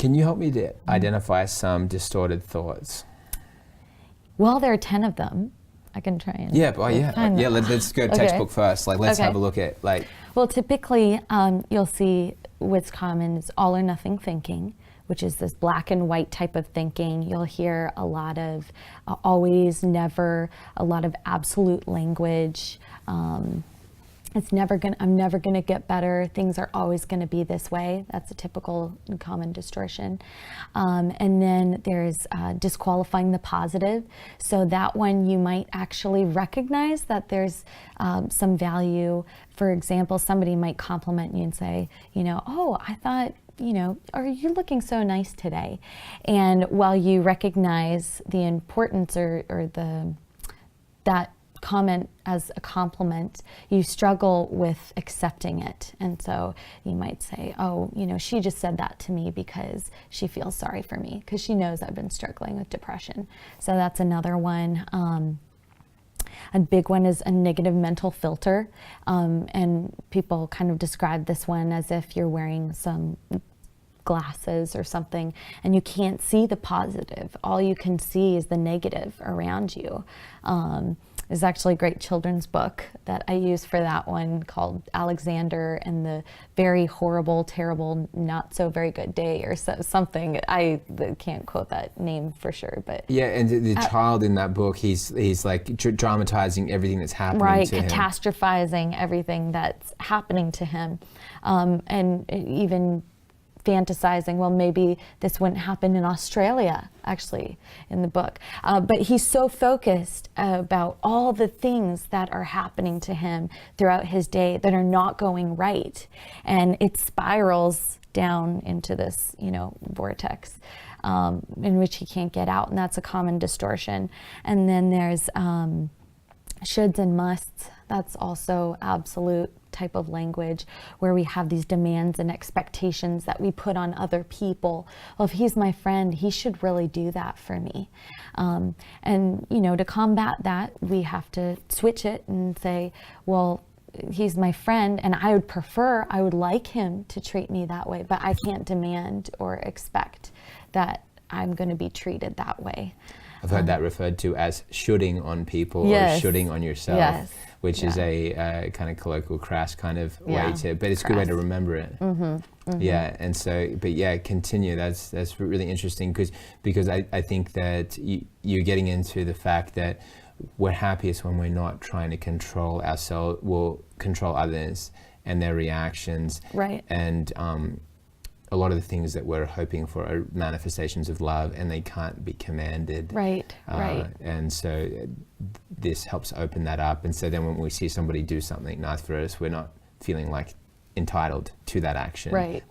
Can you help me to identify some distorted thoughts? Well, there are 10 of them. I can try and let's go textbook first. Like, let's have a look at, like... Well, typically, you'll see what's common is all or nothing thinking, which is this black and white type of thinking. You'll hear a lot of always, never, a lot of absolute language. I'm never gonna get better. Things are always gonna be this way. That's a typical and common distortion. And then there's disqualifying the positive. So that one you might actually recognize that there's some value. For example, somebody might compliment you and say, oh, I thought, are you looking so nice today? And while you recognize the importance or that comment as a compliment, you struggle with accepting it. And so you might say, oh, she just said that to me because she feels sorry for me, because she knows I've been struggling with depression. So that's another one. A big one is a negative mental filter. And people kind of describe this one as if you're wearing some glasses or something and you can't see the positive. All you can see is the negative around you. There's actually a great children's book that I use for that one called Alexander and the Very Horrible, Terrible, Not So Very Good Day or something. I can't quote that name for sure, but... Yeah, and the child in that book, he's like dramatizing everything that's happening to him. Right, catastrophizing everything that's happening to him. And even fantasizing, well, maybe this wouldn't happen in Australia, actually, in the book. But he's so focused about all the things that are happening to him throughout his day that are not going right. And it spirals down into this, vortex in which he can't get out. And that's a common distortion. And then there's shoulds and musts. That's also absolute type of language where we have these demands and expectations that we put on other people. Well, if he's my friend, he should really do that for me. And, to combat that, we have to switch it and say, well, he's my friend and I would like him to treat me that way, but I can't demand or expect that I'm going to be treated that way. I've heard that referred to as shoulding on people yes. or shoulding on yourself. Yes. Which is a kind of colloquial, crass kind of way to, but it's a good way to remember it. Mm-hmm, mm-hmm. Yeah, and so, but yeah, continue. That's really interesting because I think that you're getting into the fact that we're happiest when we're not trying to control ourselves, we'll control others and their reactions. Right. And a lot of the things that we're hoping for are manifestations of love and they can't be commanded. Right, right. And so this helps open that up. And so then when we see somebody do something nice for us, we're not feeling like entitled to that action. Right.